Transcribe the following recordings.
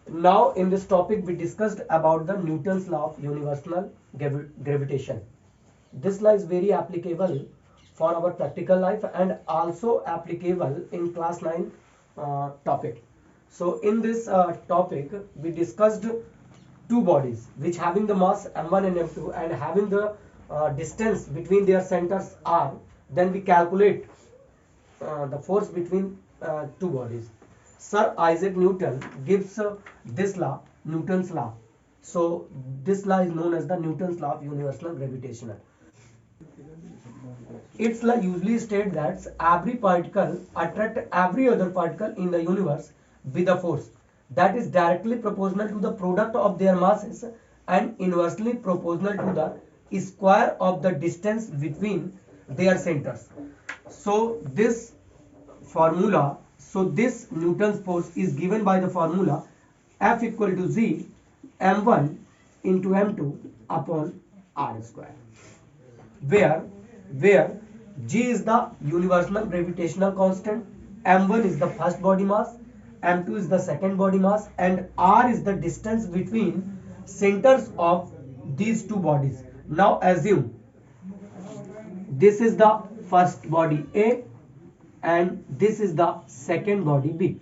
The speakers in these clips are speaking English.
Now in this topic we discussed about the Newton's law of universal gravitation. This law is very applicable for our practical life and also applicable in class 9 topic. So in this topic we discussed two bodies which having the mass m1 and m2 and having the distance between their centers r. Then we calculate the force between two bodies. Sir Isaac Newton gives this law, Newton's law. So this law is known as the Newton's law of universal gravitation. Its law usually states that every particle attract every other particle in the universe with a force that is directly proportional to the product of their masses and inversely proportional to the square of the distance between their centers. So this formula, so this Newton's force is given by the formula F equal to Z m1 into m2 upon r square, where G is the universal gravitational constant, m1 is the first body mass, m2 is the second body mass, and r is the distance between centers of these two bodies. Now assume this is the first body A and this is the second body B.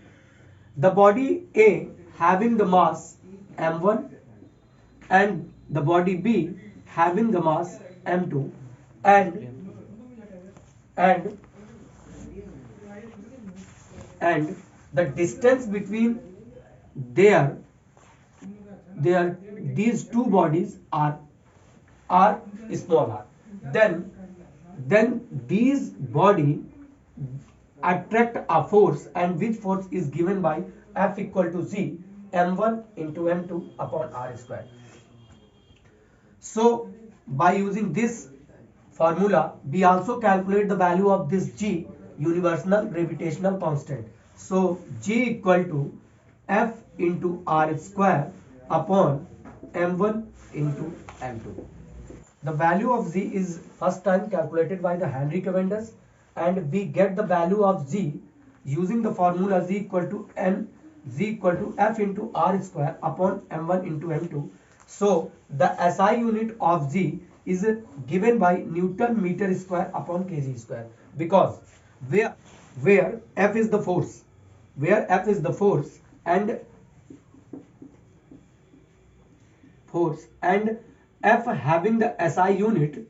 The body A having the mass m1 and the body B having the mass m2 and and and the distance between their their these two bodies are small r. Then these body attract a force, and which force is given by F equal to Z m1 into m2 upon r square. So by using this formula we also calculate the value of this G, universal gravitational constant. So G equal to F into r square upon m1 into m2. The value of Z is first time calculated by the Henry Cavendish, and we get the value of Z using the formula Z equal to F into r square upon m1 into m2. So the SI unit of Z is given by Newton meter square upon kg square, because where F is the force, and F having the SI unit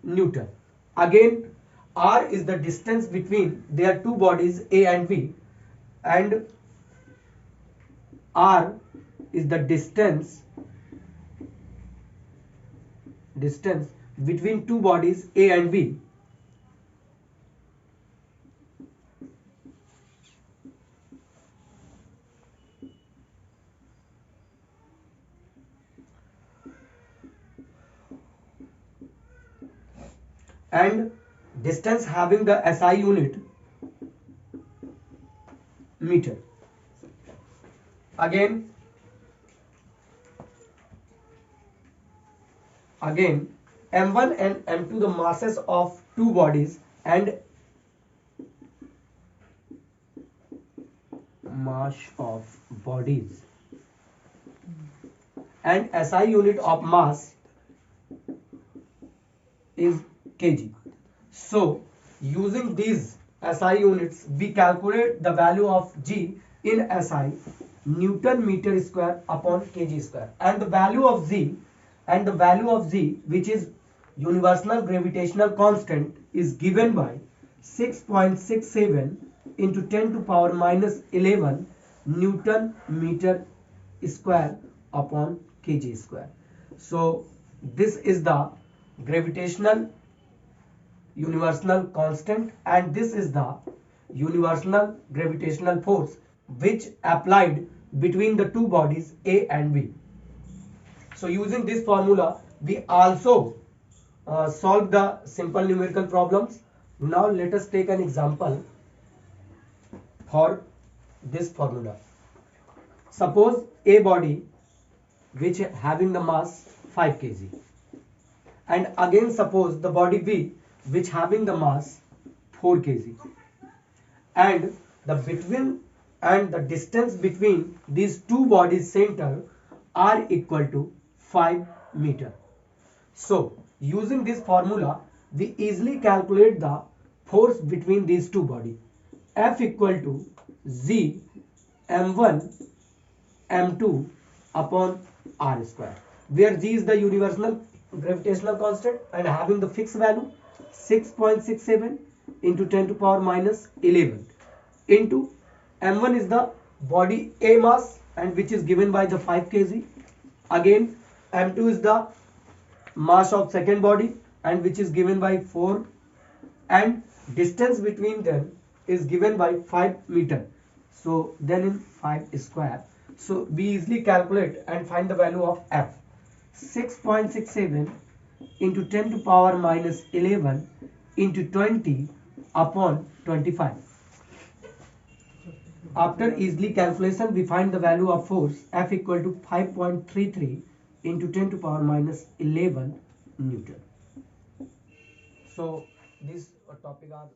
Newton. Again, R is the distance between their two bodies A and B, and R is the distance between two bodies A and B. And distance having the SI unit meter. Again m1 and m2 the masses of two bodies and mass of bodies and SI unit of mass is kg. So using these SI units we calculate the value of G in SI, Newton meter square upon kg square, and the value of Z which is universal gravitational constant is given by 6.67 into 10 to power minus 11 Newton meter square upon kg square. So this is the gravitational universal constant, and this is the universal gravitational force which applied between the two bodies A and B. So using this formula we also solve the simple numerical problems. Now let us take an example for this formula. Suppose a body which having the mass 5 kg, and again suppose the body B which having the mass 4 kg, and the between and the distance between these two bodies center are equal to 5 meter. So using this formula we easily calculate the force between these two bodies. F equal to Z m1 m2 upon r square, where G is the universal gravitational constant and having the fixed value 6.67 into 10 to power minus 11 into m1 is the body A mass and which is given by the 5 kg. Again m2 is the mass of second body and which is given by 4, and distance between them is given by 5 meter. So then in 5 square, so we easily calculate and find the value of F. 6.67 into 10 to power minus 11 into 20 upon 25. After easily calculation, we find the value of force F equal to 5.33 into 10 to power minus 11 Newton. So these topic are